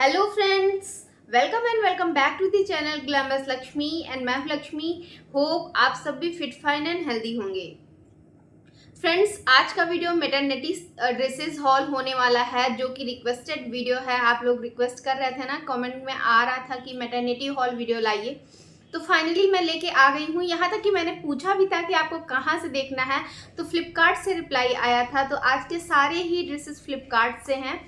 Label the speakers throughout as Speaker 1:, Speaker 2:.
Speaker 1: Hello friends, welcome back to the channel glamorous Lakshmi and मैं हूं Lakshmi. Hope आप सब भी फिट फाइन एंड हेल्दी होंगे। फ्रेंड्स, आज का वीडियो मैटरनिटी ड्रेसेस हॉल होने वाला है, जो कि रिक्वेस्टेड वीडियो है। आप लोग रिक्वेस्ट कर रहे थे ना, कमेंट में आ रहा था कि मैटरनिटी हॉल वीडियो लाइए, तो फाइनली मैं लेके आ गई हूँ। यहाँ तक कि मैंने पूछा भी था कि आपको कहाँ से देखना है, तो फ्लिपकार्ट से रिप्लाई आया था। तो आज के सारे ही ड्रेसेस फ्लिपकार्ट से हैं।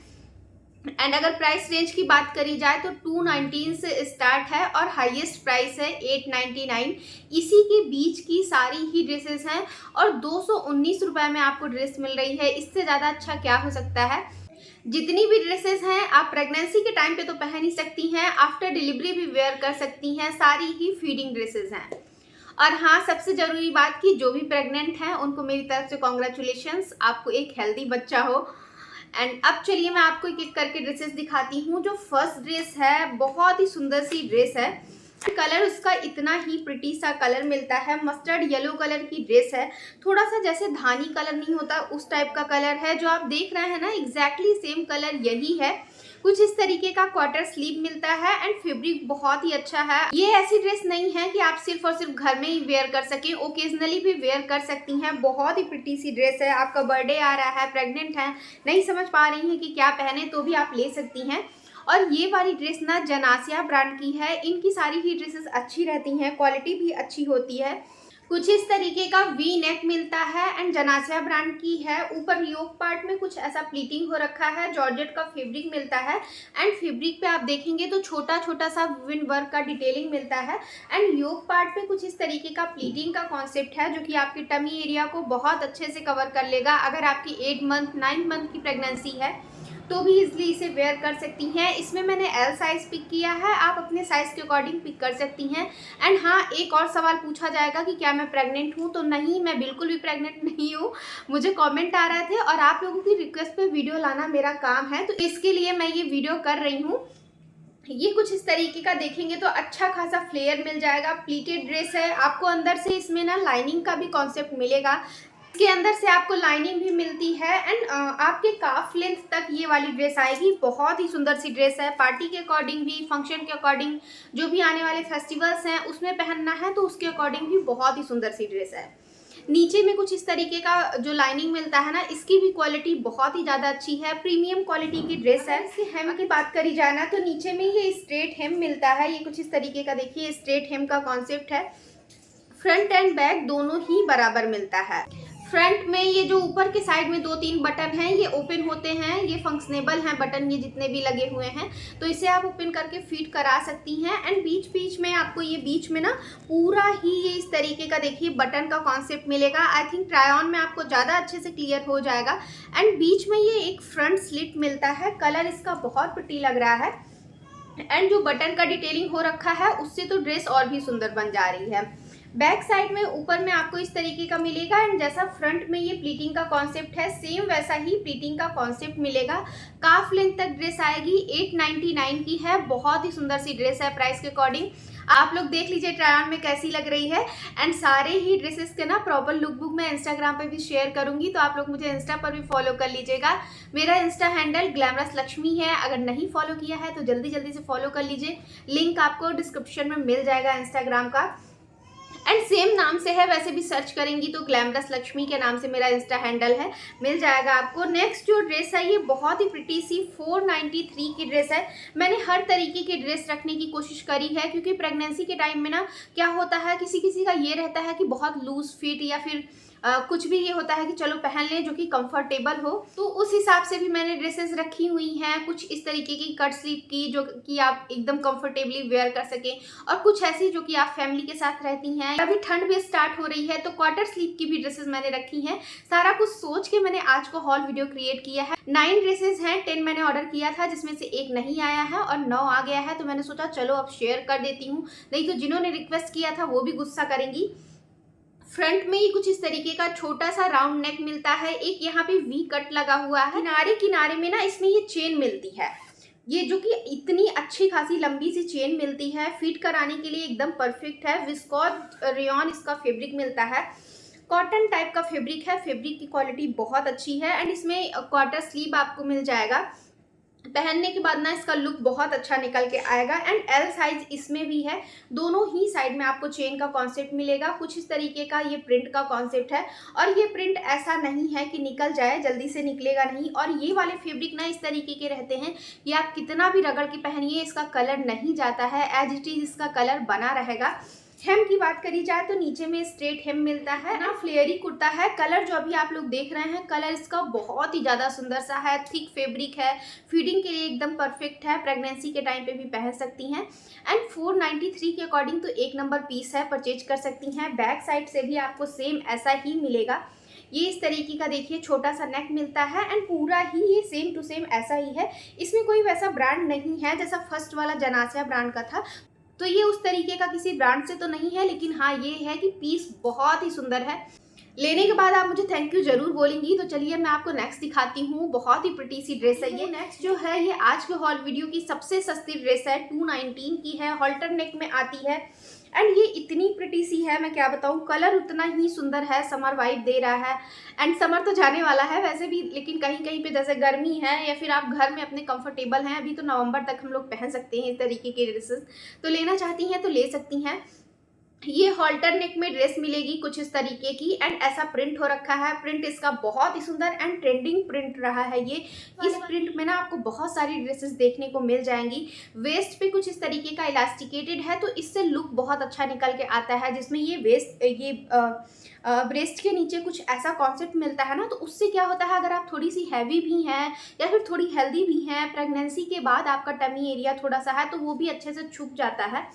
Speaker 1: एंड अगर प्राइस रेंज की बात करी जाए तो 219 से स्टार्ट है और हाईएस्ट प्राइस है 899। इसी के बीच की सारी ही ड्रेसेस हैं और 219 रुपए में आपको ड्रेस मिल रही है। इससे ज़्यादा अच्छा क्या हो सकता है। जितनी भी ड्रेसेस हैं आप प्रेगनेंसी के टाइम पे तो पहन ही सकती हैं, आफ्टर डिलीवरी भी वेयर कर सकती हैं। सारी ही फीडिंग ड्रेसेस हैं। और हाँ, सबसे जरूरी बात कि जो भी प्रेग्नेंट हैं उनको मेरी तरफ से कॉन्ग्रेचुलेशंस, आपको एक हेल्दी बच्चा हो। एंड अब चलिए मैं आपको एक एक करके ड्रेसेस दिखाती हूँ। जो फर्स्ट ड्रेस है बहुत ही सुंदर सी ड्रेस है। कलर उसका इतना ही प्रिटी सा कलर मिलता है, मस्टर्ड येलो कलर की ड्रेस है। थोड़ा सा जैसे धानी कलर नहीं होता उस टाइप का कलर है। जो आप देख रहे हैं ना, एग्जैक्टली सेम कलर यही है। कुछ इस तरीके का क्वार्टर स्लीव मिलता है एंड फैब्रिक बहुत ही अच्छा है। ये ऐसी ड्रेस नहीं है कि आप सिर्फ और सिर्फ घर में ही वेयर कर सकें, ओकेजनली भी वेयर कर सकती हैं। बहुत ही प्रिटी सी ड्रेस है। आपका बर्थडे आ रहा है, प्रेग्नेंट है, नहीं समझ पा रही हैं कि क्या पहने, तो भी आप ले सकती हैं। और ये वाली ड्रेस ना जनासिया ब्रांड की है। इनकी सारी ही ड्रेसेस अच्छी रहती हैं, क्वालिटी भी अच्छी होती है। कुछ इस तरीके का वी नेक मिलता है एंड जनासिया ब्रांड की है। ऊपर योक पार्ट में कुछ ऐसा प्लीटिंग हो रखा है, जॉर्जेट का फैब्रिक मिलता है। एंड फैब्रिक पे आप देखेंगे तो छोटा छोटा सा विन वर्क का डिटेलिंग मिलता है। एंड योक पार्ट पे कुछ इस तरीके का प्लीटिंग का कॉन्सेप्ट है, जो कि आपकी टमी एरिया को बहुत अच्छे से कवर कर लेगा। अगर आपकी 8 मंथ 9 मंथ की प्रेगनेंसी है तो भी इजिली इसे वेयर कर सकती हैं। इसमें मैंने एल साइज पिक किया है, आप अपने साइज के अकॉर्डिंग पिक कर सकती हैं। एंड हाँ, एक और सवाल पूछा जाएगा कि क्या मैं प्रेग्नेंट हूँ, तो नहीं, मैं बिल्कुल भी प्रेग्नेंट नहीं हूँ। मुझे कमेंट आ रहे थे और आप लोगों की रिक्वेस्ट पे वीडियो लाना मेरा काम है, तो इसके लिए मैं ये वीडियो कर रही हूँ। ये कुछ इस तरीके का देखेंगे तो अच्छा खासा फ्लेयर मिल जाएगा। प्लीटेड ड्रेस है, आपको अंदर से इसमें ना लाइनिंग का भी कॉन्सेप्ट मिलेगा। इसके अंदर से आपको लाइनिंग भी मिलती है एंड आपके काफ लेंथ तक ये वाली ड्रेस आएगी। बहुत ही सुंदर सी ड्रेस है। पार्टी के अकॉर्डिंग भी, फंक्शन के अकॉर्डिंग, जो भी आने वाले फेस्टिवल्स हैं उसमें पहनना है तो उसके अकॉर्डिंग भी बहुत ही सुंदर सी ड्रेस है। नीचे में कुछ इस तरीके का जो लाइनिंग मिलता है ना, इसकी भी क्वालिटी बहुत ही ज़्यादा अच्छी है, प्रीमियम क्वालिटी की ड्रेस है। इसकी हेम की बात करी जाए ना, तो नीचे में ये स्ट्रेट हेम मिलता है। ये कुछ इस तरीके का देखिए, स्ट्रेट हेम का कॉन्सेप्ट है। फ्रंट एंड बैक दोनों ही बराबर मिलता है। फ्रंट में ये जो ऊपर के साइड में 2-3 बटन हैं ये ओपन होते हैं, ये फंक्शनेबल हैं बटन, ये जितने भी लगे हुए हैं, तो इसे आप ओपन करके फिट करा सकती हैं। एंड बीच बीच में आपको ये बीच में ना पूरा ही ये इस तरीके का देखिए बटन का कॉन्सेप्ट मिलेगा। आई थिंक ट्राई ऑन में आपको ज़्यादा अच्छे से क्लियर हो जाएगा। एंड बीच में ये एक फ्रंट स्लिट मिलता है, कलर इसका बहुत प्रिटी लग रहा है। एंड जो बटन का डिटेलिंग हो रखा है उससे तो ड्रेस और भी सुंदर बन जा रही है। बैक साइड में ऊपर में आपको इस तरीके का मिलेगा एंड जैसा फ्रंट में ये प्लीटिंग का कॉन्सेप्ट है, सेम वैसा ही प्लीटिंग का कॉन्सेप्ट मिलेगा। काफ लेंथ तक ड्रेस आएगी, 899 की है। बहुत ही सुंदर सी ड्रेस है प्राइस के अकॉर्डिंग। आप लोग देख लीजिए ट्राई ऑन में कैसी लग रही है। एंड सारे ही ड्रेसेस के ना प्रॉपर लुक बुक मैं इंस्टाग्राम पे भी शेयर करूंगी, तो आप लोग मुझे इंस्टा पर भी फॉलो कर लीजिएगा। मेरा इंस्टा हैंडल ग्लैमरस लक्ष्मी है। अगर नहीं फॉलो किया है तो जल्दी जल्दी से फॉलो कर लीजिए, लिंक आपको डिस्क्रिप्शन में मिल जाएगा इंस्टाग्राम का। एंड सेम नाम से है, वैसे भी सर्च करेंगी तो ग्लैमरस लक्ष्मी के नाम से मेरा इंस्टा हैंडल है, मिल जाएगा आपको। नेक्स्ट जो ड्रेस है ये बहुत ही प्रिटी सी 493 की ड्रेस है। मैंने हर तरीके की ड्रेस रखने की कोशिश करी है, क्योंकि प्रेगनेंसी के टाइम में ना क्या होता है, किसी किसी का ये रहता है कि बहुत लूज फिट या फिर कुछ भी ये होता है कि चलो पहन लें जो कि कंफर्टेबल हो, तो उस हिसाब से भी मैंने ड्रेसेस रखी हुई हैं। कुछ इस तरीके की कट स्लीव की जो कि आप एकदम कंफर्टेबली वेयर कर सकें, और कुछ ऐसी जो कि आप फैमिली के साथ रहती हैं। अभी ठंड भी स्टार्ट हो रही है तो क्वार्टर स्लीव की भी ड्रेसेस मैंने रखी हैं। सारा कुछ सोच के मैंने आज को हॉल वीडियो क्रिएट किया है। 9 ड्रेसेस हैं, 10 मैंने ऑर्डर किया था जिसमें से एक नहीं आया है और 9 आ गया है, तो मैंने सोचा चलो अब शेयर कर देती हूँ, नहीं तो जिन्होंने रिक्वेस्ट किया था वो भी गुस्सा करेंगी। फ्रंट में ही कुछ इस तरीके का छोटा सा राउंड नेक मिलता है, एक यहाँ पे वी कट लगा हुआ है। किनारे किनारे में ना इसमें ये चेन मिलती है, ये जो कि इतनी अच्छी खासी लंबी सी चेन मिलती है, फिट कराने के लिए एकदम परफेक्ट है। विस्कोस रेयॉन इसका फैब्रिक मिलता है, कॉटन टाइप का फैब्रिक है। फैब्रिक की क्वालिटी बहुत अच्छी है एंड इसमें क्वार्टर स्लीव आपको मिल जाएगा। पहनने के बाद ना इसका लुक बहुत अच्छा निकल के आएगा। एंड एल साइज इसमें भी है। दोनों ही साइड में आपको चेन का कॉन्सेप्ट मिलेगा। कुछ इस तरीके का ये प्रिंट का कॉन्सेप्ट है और ये प्रिंट ऐसा नहीं है कि निकल जाए, जल्दी से निकलेगा नहीं। और ये वाले फैब्रिक ना इस तरीके के रहते हैं कि आप कितना भी रगड़ के पहनिए इसका कलर नहीं जाता है, एज इट इज इसका कलर बना रहेगा। हेम की बात करी जाए तो नीचे में स्ट्रेट हेम मिलता है ना, फ्लेयरी कुर्ता है। कलर जो अभी आप लोग देख रहे हैं, कलर इसका बहुत ही ज़्यादा सुंदर सा है, थिक फैब्रिक है, फीडिंग के लिए एकदम परफेक्ट है, प्रेगनेंसी के टाइम पे भी पहन सकती हैं। एंड 493 के अकॉर्डिंग तो एक नंबर पीस है, परचेज कर सकती हैं। बैक साइड से भी आपको सेम ऐसा ही मिलेगा। ये इस तरीके का देखिए छोटा सा नेक मिलता है एंड पूरा ही ये सेम टू सेम ऐसा ही है। इसमें कोई वैसा ब्रांड नहीं है जैसा फर्स्ट वाला जनासिया ब्रांड का था, तो ये उस तरीके का किसी ब्रांड से तो नहीं है, लेकिन हाँ ये है कि पीस बहुत ही सुंदर है। लेने के बाद आप मुझे थैंक यू जरूर बोलेंगी। तो चलिए मैं आपको नेक्स्ट दिखाती हूँ। बहुत ही प्रिटी सी ड्रेस है ये। नेक्स्ट जो है ये आज के हॉल वीडियो की सबसे सस्ती ड्रेस है, 219 की है, हॉल्टर नेक में आती है एंड ये इतनी प्रिटी सी है, मैं क्या बताऊँ। कलर उतना ही सुंदर है, समर वाइब दे रहा है एंड समर तो जाने वाला है वैसे भी, लेकिन कहीं कहीं पे जैसे गर्मी है या फिर आप घर में अपने कंफर्टेबल हैं, अभी तो नवंबर तक हम लोग पहन सकते हैं इस तरीके के ड्रेसेस। तो लेना चाहती हैं तो ले सकती हैं। ये हॉल्टर नेक में ड्रेस मिलेगी कुछ इस तरीके की एंड ऐसा प्रिंट हो रखा है। प्रिंट इसका बहुत ही सुंदर एंड ट्रेंडिंग प्रिंट रहा है ये। इस प्रिंट में ना आपको बहुत सारी ड्रेसेस देखने को मिल जाएंगी। वेस्ट पे कुछ इस तरीके का इलास्टिकेटेड है, तो इससे लुक बहुत अच्छा निकल के आता है। जिसमें ये वेस्ट ब्रेस्ट के नीचे कुछ ऐसा कॉन्सेप्ट मिलता है ना, तो उससे क्या होता है, अगर आप थोड़ी सी हैवी भी हैं या फिर थोड़ी हेल्दी भी हैं, प्रेगनेंसी के बाद आपका टमी एरिया थोड़ा सा है तो वो भी अच्छे से छुप जाता है।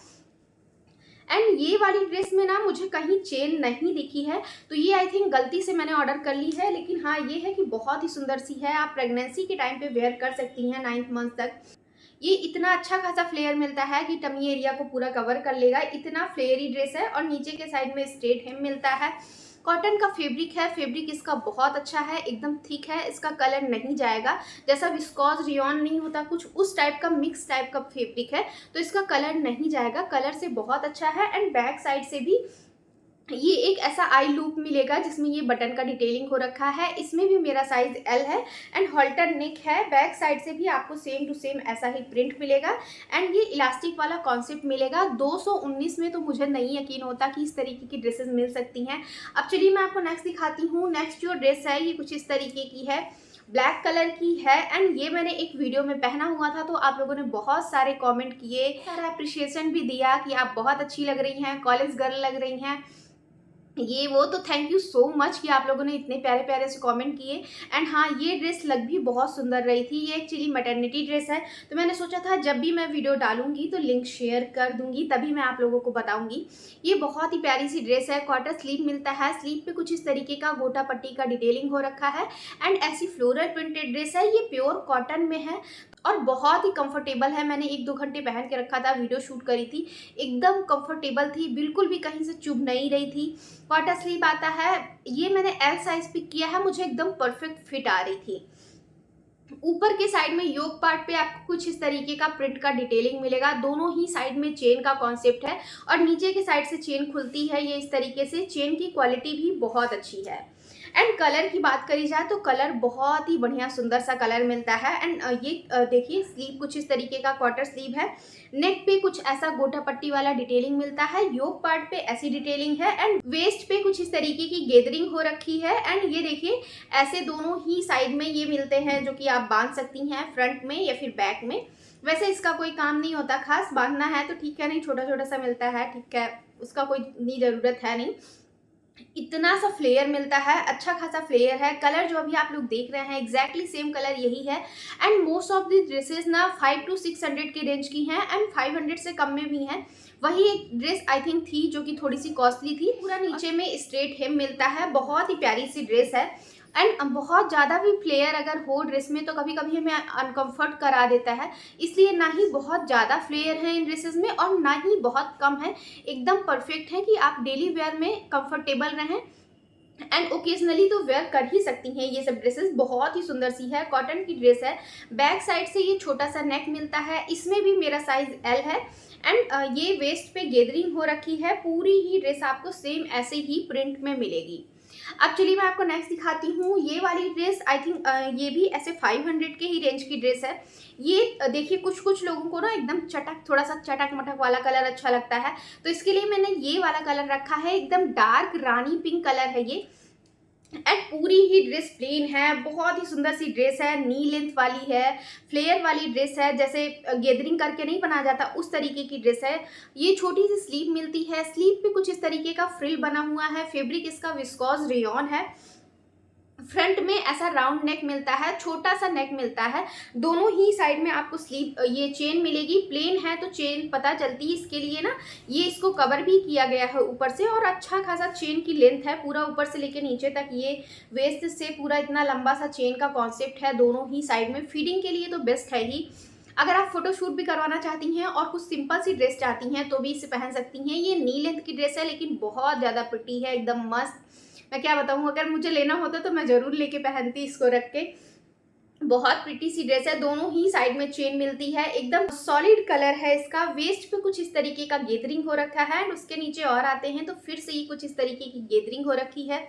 Speaker 1: एंड ये वाली ड्रेस में ना मुझे कहीं चेन नहीं दिखी है, तो ये आई थिंक गलती से मैंने ऑर्डर कर ली है। लेकिन हाँ ये है कि बहुत ही सुंदर सी है, आप प्रेगनेंसी के टाइम पे वेयर कर सकती हैं 9th मंथ तक। ये इतना अच्छा खासा फ्लेयर मिलता है कि टमी एरिया को पूरा कवर कर लेगा, इतना फ्लेयरी ड्रेस है। और नीचे के साइड में स्ट्रेट हेम मिलता है। कॉटन का फैब्रिक है, फैब्रिक इसका बहुत अच्छा है, एकदम थिक है, इसका कलर नहीं जाएगा। जैसा विस्कॉस रियॉन नहीं होता, कुछ उस टाइप का मिक्स टाइप का फैब्रिक है, तो इसका कलर नहीं जाएगा। कलर से बहुत अच्छा है एंड बैक साइड से भी ये एक ऐसा आई लूप मिलेगा जिसमें ये बटन का डिटेलिंग हो रखा है। इसमें भी मेरा साइज एल है एंड हॉल्टर नेक है। बैक साइड से भी आपको सेम टू सेम ऐसा ही प्रिंट मिलेगा एंड ये इलास्टिक वाला कॉन्सेप्ट मिलेगा। 219 में तो मुझे नहीं यकीन होता कि इस तरीके की ड्रेसेस मिल सकती हैं। अब चलिए मैं आपको नेक्स्ट दिखाती हूँ। नेक्स्ट जो ड्रेस है ये कुछ इस तरीके की है, ब्लैक कलर की है एंड ये मैंने एक वीडियो में पहना हुआ था, तो आप लोगों ने बहुत सारे कमेंट किए, सारा अप्रिशिएशन भी दिया कि आप बहुत अच्छी लग रही हैं, कॉलेज गर्ल लग रही हैं, ये वो। तो थैंक यू सो मच कि आप लोगों ने इतने प्यारे प्यारे से कमेंट किए। एंड हाँ ये ड्रेस लग भी बहुत सुंदर रही थी। ये एक्चुअली मैटरनिटी ड्रेस है, तो मैंने सोचा था जब भी मैं वीडियो डालूंगी तो लिंक शेयर कर दूंगी, तभी मैं आप लोगों को बताऊंगी। ये बहुत ही प्यारी सी ड्रेस है। क्वार्टर स्लीव मिलता है, स्लीव पे कुछ इस तरीके का गोटा पट्टी का डिटेलिंग हो रखा है एंड ऐसी फ्लोरल प्रिंटेड ड्रेस है। ये प्योर कॉटन में है और बहुत ही कंफर्टेबल है। मैंने 1-2 घंटे पहन के रखा था, वीडियो शूट करी थी, एकदम कंफर्टेबल थी, बिल्कुल भी कहीं से चुभ नहीं रही थी। क्वार्टर स्लीव आता है, ये मैंने एल साइज पिक किया है, मुझे एकदम परफेक्ट फिट आ रही थी। ऊपर के साइड में योक पार्ट पे आपको कुछ इस तरीके का प्रिंट का डिटेलिंग मिलेगा। दोनों ही साइड में चेन का कॉन्सेप्ट है और नीचे के साइड से चेन खुलती है ये इस तरीके से। चेन की क्वालिटी भी बहुत अच्छी है। एंड कलर की बात करी जाए तो कलर बहुत ही बढ़िया सुंदर सा कलर मिलता है। एंड ये देखिए स्लीव कुछ इस तरीके का क्वार्टर स्लीव है। नेक पे कुछ ऐसा गोटा पट्टी वाला डिटेलिंग मिलता है, योक पार्ट पे ऐसी डिटेलिंग है एंड वेस्ट पे कुछ इस तरीके की गैदरिंग हो रखी है। एंड ये देखिए ऐसे दोनों ही साइड में ये मिलते हैं जो कि आप बांध सकती हैं फ्रंट में या फिर बैक में। वैसे इसका कोई काम नहीं होता खास, बांधना है तो ठीक है, नहीं छोटा छोटा सा मिलता है ठीक है, उसका कोई इतनी ज़रूरत है नहीं। इतना सा फ्लेयर मिलता है, अच्छा खासा फ्लेयर है। कलर जो अभी आप लोग देख रहे हैं एग्जैक्टली सेम कलर यही है। And most of the dresses ना 500 to 600 के रेंज की हैं एंड 500 से कम में भी हैं। वही एक ड्रेस आई थिंक थी जो कि थोड़ी सी कॉस्टली थी। पूरा नीचे में स्ट्रेट हेम मिलता है, बहुत ही प्यारी सी ड्रेस है। एंड बहुत ज़्यादा भी फ्लेयर अगर हो ड्रेस में तो कभी कभी हमें अनकम्फर्ट करा देता है, इसलिए ना ही बहुत ज़्यादा फ्लेयर है इन ड्रेसेस में और ना ही बहुत कम है। एकदम परफेक्ट है कि आप डेली वेयर में कंफर्टेबल रहें एंड ओकेजनली तो वेयर कर ही सकती हैं। ये सब ड्रेसेस बहुत ही सुंदर सी है, कॉटन की ड्रेस है। बैक साइड से ये छोटा सा नेक मिलता है, इसमें भी मेरा साइज एल है। एंड ये वेस्ट पे गैदरिंग हो रखी है। पूरी ही ड्रेस आपको सेम ऐसे ही प्रिंट में मिलेगी। अब चलिए मैं आपको नेक्स्ट दिखाती हूँ। ये वाली ड्रेस आई थिंक ये भी ऐसे 500 के ही रेंज की ड्रेस है। ये देखिए कुछ कुछ लोगों को ना एकदम चटक, थोड़ा सा चटक मटक वाला कलर अच्छा लगता है, तो इसके लिए मैंने ये वाला कलर रखा है। एकदम डार्क रानी पिंक कलर है ये, एंड पूरी ही ड्रेस प्लेन है। बहुत ही सुंदर सी ड्रेस है, नी लेंथ वाली है, फ्लेयर वाली ड्रेस है, जैसे गैदरिंग करके नहीं पहना जाता उस तरीके की ड्रेस है। ये छोटी सी स्लीव मिलती है, स्लीव पे कुछ इस तरीके का फ्रिल बना हुआ है। फैब्रिक इसका विस्कोस रेयॉन है। फ्रंट में ऐसा राउंड नेक मिलता है, छोटा सा नेक मिलता है। दोनों ही साइड में आपको स्लीव ये चेन मिलेगी। प्लेन है तो चेन पता चलती है, इसके लिए ना ये इसको कवर भी किया गया है ऊपर से, और अच्छा खासा चेन की लेंथ है पूरा ऊपर से लेके नीचे तक। ये वेस्ट से पूरा इतना लंबा सा चेन का कॉन्सेप्ट है दोनों ही साइड में। फिटिंग के लिए तो बेस्ट है ही। अगर आप फोटोशूट भी करवाना चाहती हैं और कुछ सिंपल सी ड्रेस चाहती हैं तो भी इसे पहन सकती हैं। ये नी लेंथ की ड्रेस है लेकिन बहुत ज़्यादा प्रिटी है, एकदम मस्त। मैं क्या बताऊँ, अगर मुझे लेना होता तो मैं ज़रूर लेके पहनती इसको रख के। बहुत प्रिटी सी ड्रेस है, दोनों ही साइड में चेन मिलती है। एकदम सॉलिड कलर है इसका। वेस्ट पे कुछ इस तरीके का गैदरिंग हो रखा है, एंड उसके नीचे और आते हैं तो फिर से ही कुछ इस तरीके की गैदरिंग हो रखी है।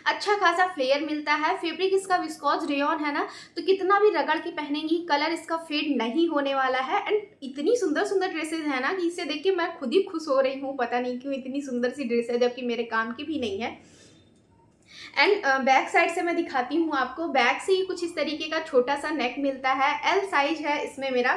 Speaker 1: अच्छा खासा फ्लेयर मिलता है। फैब्रिक इसका विस्कोस रेयॉन है ना, तो कितना भी रगड़ के पहनेंगी कलर इसका फेड नहीं होने वाला है। एंड इतनी सुंदर सुंदर ड्रेसेस है ना कि इसे देख के मैं खुद ही खुश हो रही हूँ। पता नहीं क्यों इतनी सुंदर सी ड्रेस है, जबकि मेरे काम की भी नहीं है। एंड बैक साइड से मैं दिखाती हूँ आपको। बैक से ही कुछ इस तरीके का छोटा सा नेक मिलता है, एल साइज है इसमें मेरा।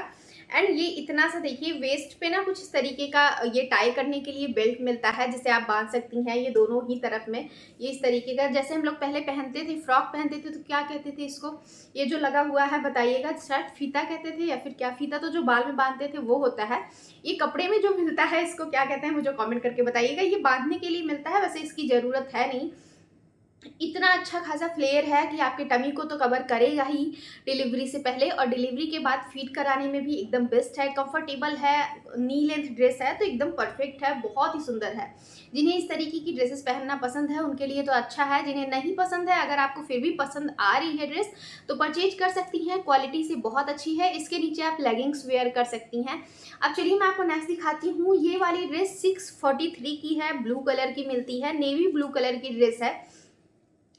Speaker 1: एंड ये इतना सा देखिए, वेस्ट पे ना कुछ इस तरीके का ये टाई करने के लिए बेल्ट मिलता है जिसे आप बांध सकती हैं। ये दोनों ही तरफ में ये इस तरीके का, जैसे हम लोग पहले पहनते थे, फ्रॉक पहनते थे तो क्या कहते थे इसको, ये जो लगा हुआ है बताइएगा, शायद फीता कहते थे या फिर क्या, फीता तो जो बाल में बांधते थे वो होता है। ये कपड़े में जो मिलता है इसको क्या कहते हैं मुझे कमेंट करके बताइएगा। ये बांधने के लिए मिलता है, वैसे इसकी ज़रूरत है नहीं। इतना अच्छा खासा फ्लेयर है कि आपके टमी को तो कवर करेगा ही डिलीवरी से पहले, और डिलीवरी के बाद फीड कराने में भी एकदम बेस्ट है। कंफर्टेबल है, नी लेंथ ड्रेस है तो एकदम परफेक्ट है, बहुत ही सुंदर है। जिन्हें इस तरीके की ड्रेसेस पहनना पसंद है उनके लिए तो अच्छा है। जिन्हें नहीं पसंद है, अगर आपको फिर भी पसंद आ रही है ड्रेस तो परचेज कर सकती हैं। क्वालिटी से बहुत अच्छी है। इसके नीचे आप लेगिंग्स वेयर कर सकती हैं। अब चलिए मैं आपको नेक्स्ट दिखाती हूँ। ये वाली ड्रेस 643 की है, ब्लू कलर की मिलती है, नेवी ब्लू कलर की ड्रेस है।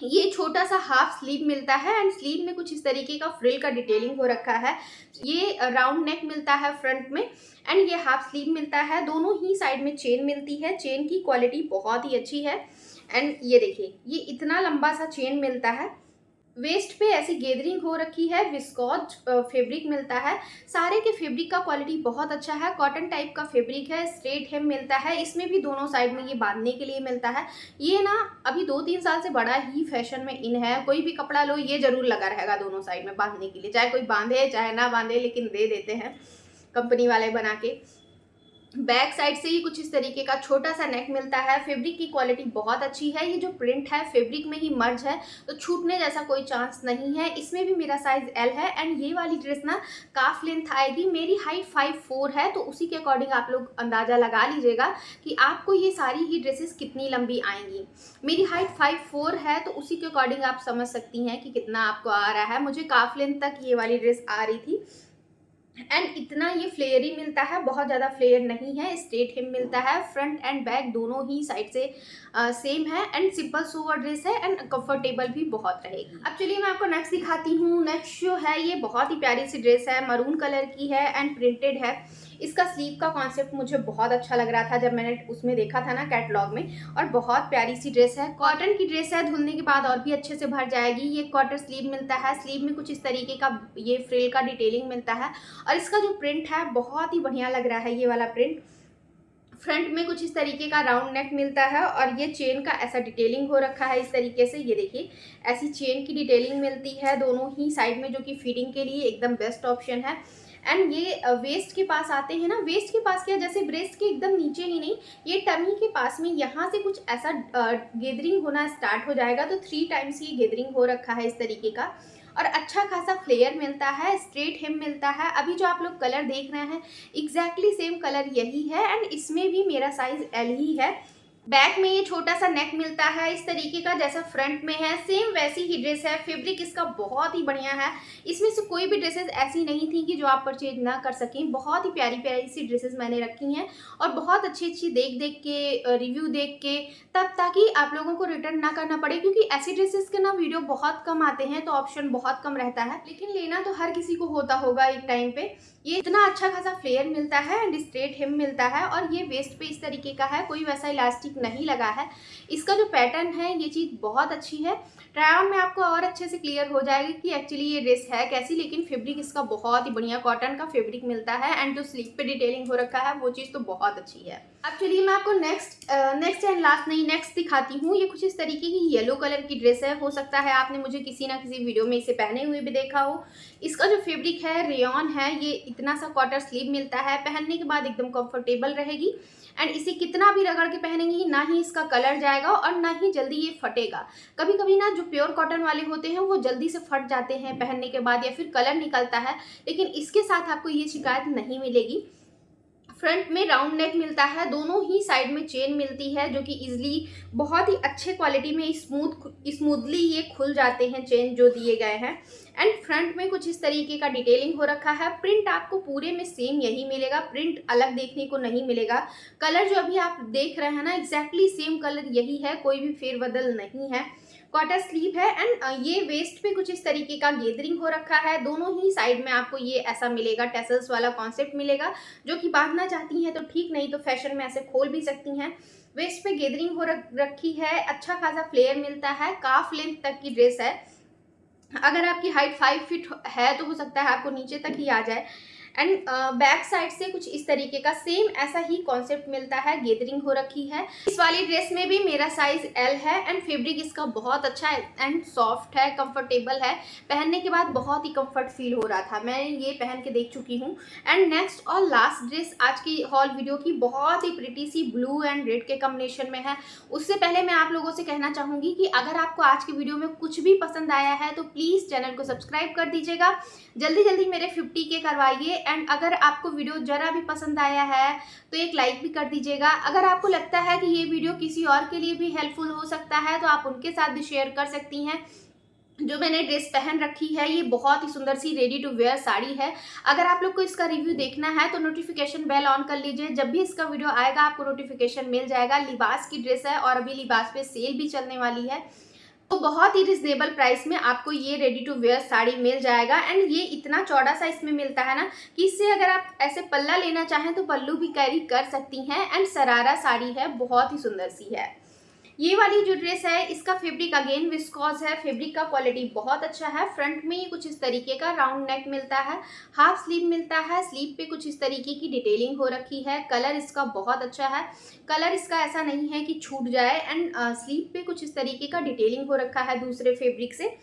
Speaker 1: ये छोटा सा हाफ स्लीव मिलता है, एंड स्लीव में कुछ इस तरीके का फ्रिल का डिटेलिंग हो रखा है। ये राउंड नेक मिलता है फ्रंट में, एंड ये हाफ स्लीव मिलता है। दोनों ही साइड में चेन मिलती है। चेन की क्वालिटी बहुत ही अच्छी है। एंड ये देखिए, ये इतना लंबा सा चेन मिलता है। वेस्ट पे ऐसी गैदरिंग हो रखी है। विस्कोज फैब्रिक मिलता है। सारे के फैब्रिक का क्वालिटी बहुत अच्छा है। कॉटन टाइप का फैब्रिक है। स्ट्रेट हेम मिलता है। इसमें भी दोनों साइड में ये बांधने के लिए मिलता है। ये ना अभी 2-3 साल से बड़ा ही फैशन में इन है। कोई भी कपड़ा लो ये जरूर लगा रहेगा दोनों साइड में बांधने के लिए, चाहे कोई बांधे चाहे ना बांधे, लेकिन दे देते हैं कंपनी वाले बना के। बैक साइड से ही कुछ इस तरीके का छोटा सा नेक मिलता है। फैब्रिक की क्वालिटी बहुत अच्छी है। ये जो प्रिंट है फैब्रिक में ही मर्ज है, तो छूटने जैसा कोई चांस नहीं है। इसमें भी मेरा साइज एल है, एंड ये वाली ड्रेस ना काफ लेंथ आएगी। मेरी हाइट 5'4" है, तो उसी के अकॉर्डिंग आप लोग अंदाज़ा लगा लीजिएगा कि आपको ये सारी ही ड्रेसेस कितनी लंबी आएंगी। मेरी हाइट 5'4" है, तो उसी के अकॉर्डिंग आप समझ सकती हैं कि कितना आपको आ रहा है। मुझे काफ लेंथ तक ये वाली ड्रेस आ रही थी। एंड इतना ये फ्लेयर ही मिलता है, बहुत ज़्यादा फ्लेयर नहीं है। स्ट्रेट हिम मिलता है। फ्रंट एंड बैक दोनों ही साइड से सेम है, एंड सिंपल सोवर ड्रेस है, एंड कंफर्टेबल भी बहुत रहेगी। अब चलिए मैं आपको नेक्स्ट दिखाती हूँ। नेक्स्ट जो है ये बहुत ही प्यारी सी ड्रेस है, मरून कलर की है एंड प्रिंटेड है। इसका स्लीव का कॉन्सेप्ट मुझे बहुत अच्छा लग रहा था जब मैंने उसमें देखा था ना कैटलॉग में, और बहुत प्यारी सी ड्रेस है। कॉटन की ड्रेस है, धुलने के बाद और भी अच्छे से भर जाएगी। ये क्वार्टर स्लीव मिलता है। स्लीव में कुछ इस तरीके का ये फ्रिल का डिटेलिंग मिलता है, और इसका जो प्रिंट है बहुत ही बढ़िया लग रहा है। ये वाला प्रिंट फ्रंट में कुछ इस तरीके का राउंड नेक मिलता है, और ये चेन का ऐसा डिटेलिंग हो रखा है इस तरीके से। ये देखिए ऐसी चेन की डिटेलिंग मिलती है दोनों ही साइड में, जो कि फिटिंग के लिए एकदम बेस्ट ऑप्शन है। एंड ये वेस्ट के पास आते हैं ना, वेस्ट के पास क्या, जैसे ब्रेस्ट के एकदम नीचे ही नहीं, ये टमी के पास में यहाँ से कुछ ऐसा गैदरिंग होना स्टार्ट हो जाएगा। तो 3 टाइम्स ये गैदरिंग हो रखा है इस तरीके का, और अच्छा खासा फ्लेयर मिलता है। स्ट्रेट हेम मिलता है। अभी जो आप लोग कलर देख रहे हैं एग्जैक्टली सेम कलर यही है, एंड इसमें भी मेरा साइज एल ही है। बैक में ये छोटा सा नेक मिलता है इस तरीके का, जैसा फ्रंट में है सेम वैसी ही ड्रेस है। फैब्रिक इसका बहुत ही बढ़िया है। इसमें से कोई भी ड्रेसेस ऐसी नहीं थी कि जो आप परचेज ना कर सकें। बहुत ही प्यारी प्यारी सी ड्रेसेस मैंने रखी हैं और बहुत अच्छी अच्छी देख देख के, रिव्यू देख के, तब ताकि आप लोगों को रिटर्न ना करना पड़े, क्योंकि ऐसी ड्रेसेस के ना वीडियो बहुत कम आते हैं तो ऑप्शन बहुत कम रहता है। लेकिन लेना तो हर किसी को होता होगा एक टाइम पे। ये इतना अच्छा खासा फ्लेयर मिलता है एंड स्ट्रेट हिम मिलता है और ये वेस्ट पे इस तरीके का है, कोई वैसा इलास्टिक नहीं लगा है। इसका जो पैटर्न है ये चीज़ बहुत अच्छी है। ट्राई ऑन में आपको और अच्छे से क्लियर हो जाएगी कि एक्चुअली ये ड्रेस है कैसी। लेकिन फैब्रिक इसका बहुत ही बढ़िया कॉटन का फैब्रिक मिलता है एंड जो स्लीव पे डिटेलिंग हो रखा है वो चीज़ तो बहुत अच्छी है। अब चलिए मैं आपको नेक्स्ट एंड लास्ट नहीं नेक्स्ट दिखाती हूँ। ये कुछ इस तरीके की येलो कलर की ड्रेस है। हो सकता है आपने मुझे किसी ना किसी वीडियो में इसे पहने हुए भी देखा हो। इसका जो फैब्रिक है रेयॉन है। ये इतना सा क्वार्टर स्लीव मिलता है, पहनने के बाद एकदम कंफर्टेबल रहेगी एंड इसे कितना भी रगड़ के पहनेंगी ना ही इसका कलर जाएगा और ना ही जल्दी ये फटेगा। कभी कभी ना जो प्योर कॉटन वाले होते हैं वो जल्दी से फट जाते हैं पहनने के बाद या फिर कलर निकलता है, लेकिन इसके साथ आपको ये शिकायत नहीं मिलेगी। फ्रंट में राउंड नेक मिलता है, दोनों ही साइड में चेन मिलती है जो कि इजीली बहुत ही अच्छे क्वालिटी में स्मूथली ये खुल जाते हैं चेन जो दिए गए हैं। एंड फ्रंट में कुछ इस तरीके का डिटेलिंग हो रखा है। प्रिंट आपको पूरे में सेम यही मिलेगा, प्रिंट अलग देखने को नहीं मिलेगा। कलर जो अभी आप देख रहे हैं ना एग्जैक्टली सेम कलर यही है, कोई भी फेरबदल नहीं है। क्वार्टर स्लीव है एंड ये वेस्ट पे कुछ इस तरीके का गेदरिंग हो रखा है। दोनों ही साइड में आपको ये ऐसा मिलेगा, टेसल्स वाला कॉन्सेप्ट मिलेगा। जो कि बांधना चाहती हैं तो ठीक, नहीं तो फैशन में ऐसे खोल भी सकती हैं। वेस्ट पे गेदरिंग हो रखी है, अच्छा खासा फ्लेयर मिलता है, काफ लेंथ तक की ड्रेस है। अगर आपकी हाइट 5 फीट है तो हो सकता है आपको नीचे तक ही आ जाए। एंड बैक साइड से कुछ इस तरीके का सेम ऐसा ही कॉन्सेप्ट मिलता है, गेदरिंग हो रखी है। इस वाली ड्रेस में भी मेरा साइज एल है एंड फैब्रिक इसका बहुत अच्छा है एंड सॉफ्ट है, कंफर्टेबल है। पहनने के बाद बहुत ही कंफर्ट फील हो रहा था, मैं ये पहन के देख चुकी हूँ। एंड नेक्स्ट और लास्ट ड्रेस आज की हॉल वीडियो की बहुत ही प्रिटी सी ब्लू एंड रेड के कॉम्बिनेशन में है। उससे पहले मैं आप लोगों से कहना चाहूँगी कि अगर आपको आज की वीडियो में कुछ भी पसंद आया है तो प्लीज़ चैनल को सब्सक्राइब कर दीजिएगा। जल्दी जल्दी मेरे 50K करवाइए। एंड अगर आपको वीडियो जरा भी पसंद आया है तो एक लाइक भी कर दीजिएगा। अगर आपको लगता है कि ये वीडियो किसी और के लिए भी हेल्पफुल हो सकता है तो आप उनके साथ भी शेयर कर सकती हैं। जो मैंने ड्रेस पहन रखी है ये बहुत ही सुंदर सी रेडी टू वेयर साड़ी है। अगर आप लोग को इसका रिव्यू देखना है तो नोटिफिकेशन बेल ऑन कर लीजिए, जब भी इसका वीडियो आएगा आपको नोटिफिकेशन मिल जाएगा। लिबास की ड्रेस है और अभी लिबास पे सेल भी चलने वाली है, तो बहुत ही रिजनेबल प्राइस में आपको ये रेडी टू वेयर साड़ी मिल जाएगा। एंड ये इतना चौड़ा सा इसमें मिलता है ना कि इससे अगर आप ऐसे पल्ला लेना चाहें तो पल्लू भी कैरी कर सकती हैं। एंड सरारा साड़ी है, बहुत ही सुंदर सी है। ये वाली जो ड्रेस है इसका फैब्रिक अगेन विस्कोस है, फैब्रिक का क्वालिटी बहुत अच्छा है। फ्रंट में ये कुछ इस तरीके का राउंड नेक मिलता है, हाफ स्लीव मिलता है, स्लीव पे कुछ इस तरीके की डिटेलिंग हो रखी है। कलर इसका बहुत अच्छा है, कलर इसका ऐसा नहीं है कि छूट जाए। एंड स्लीव पे कुछ इस तरीके का डिटेलिंग हो रखा है दूसरे फैब्रिक से।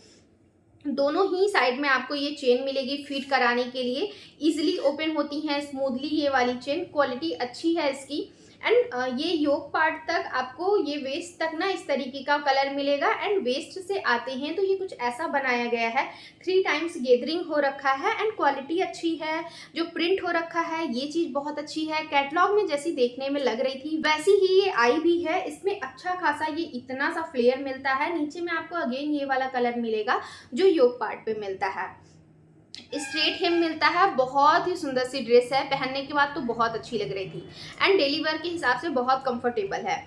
Speaker 1: दोनों ही साइड में आपको ये चेन मिलेगी फिट कराने के लिए, इजीली ओपन होती हैं स्मूथली ये वाली चेन, क्वालिटी अच्छी है इसकी। एंड ये योक पार्ट तक आपको ये वेस्ट तक ना इस तरीके का कलर मिलेगा। एंड वेस्ट से आते हैं तो ये कुछ ऐसा बनाया गया है, 3 टाइम्स गेदरिंग हो रखा है एंड क्वालिटी अच्छी है। जो प्रिंट हो रखा है ये चीज़ बहुत अच्छी है, कैटलॉग में जैसी देखने में लग रही थी वैसी ही ये आई भी है। इसमें अच्छा खासा ये इतना सा फ्लेयर मिलता है। नीचे में आपको अगेन ये वाला कलर मिलेगा जो योक पार्ट पे मिलता है। स्ट्रेट हेम मिलता है, बहुत ही सुंदर सी ड्रेस है, पहनने के बाद तो बहुत अच्छी लग रही थी एंड डेली वेयर के हिसाब से बहुत कंफर्टेबल है।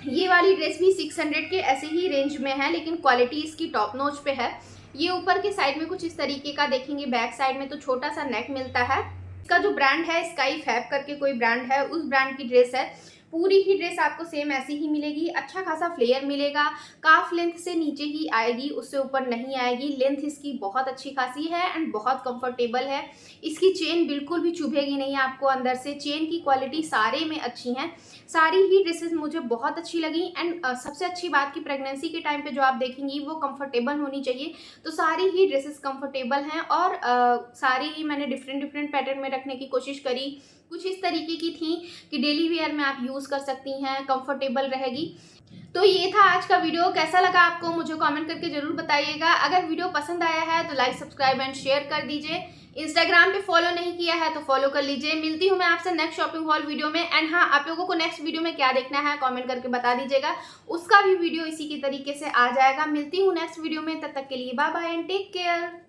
Speaker 1: ये वाली ड्रेस भी 600 के ऐसे ही रेंज में है, लेकिन क्वालिटी इसकी टॉप नॉच पे है। ये ऊपर के साइड में कुछ इस तरीके का देखेंगे, बैक साइड में तो छोटा सा नेक मिलता है। इसका जो ब्रांड है स्काई फैब करके कोई ब्रांड है, उस ब्रांड की ड्रेस है। पूरी ही ड्रेस आपको सेम ऐसी ही मिलेगी, अच्छा खासा फ्लेयर मिलेगा, काफ लेंथ से नीचे ही आएगी, उससे ऊपर नहीं आएगी। लेंथ इसकी बहुत अच्छी खासी है एंड बहुत कंफर्टेबल है। इसकी चेन बिल्कुल भी चुभेगी नहीं आपको अंदर से। चेन की क्वालिटी सारे में अच्छी हैं, सारी ही ड्रेसेस मुझे बहुत अच्छी लगी। एंड सबसे अच्छी बात कि प्रेगनेंसी के टाइम पे जो आप देखेंगी वो कंफर्टेबल होनी चाहिए, तो सारी ही ड्रेसेस कंफर्टेबल हैं। और सारी ही मैंने डिफरेंट पैटर्न में रखने की कोशिश करी, कुछ इस तरीके की थी कि डेली वेयर में आप यूज़ कर सकती हैं, कंफर्टेबल रहेगी। तो ये था आज का वीडियो, कैसा लगा आपको मुझे कमेंट करके ज़रूर बताइएगा। अगर वीडियो पसंद आया है तो लाइक, सब्सक्राइब एंड शेयर कर दीजिए। इंस्टाग्राम पे फॉलो नहीं किया है तो फॉलो कर लीजिए। मिलती हूँ मैं आपसे नेक्स्ट शॉपिंग हॉल वीडियो में। एंड हाँ, आप लोगों को नेक्स्ट वीडियो में क्या देखना है कमेंट करके बता दीजिएगा, उसका भी वीडियो इसी के तरीके से आ जाएगा। मिलती हूँ नेक्स्ट वीडियो में, तब तक के लिए bye bye and take care.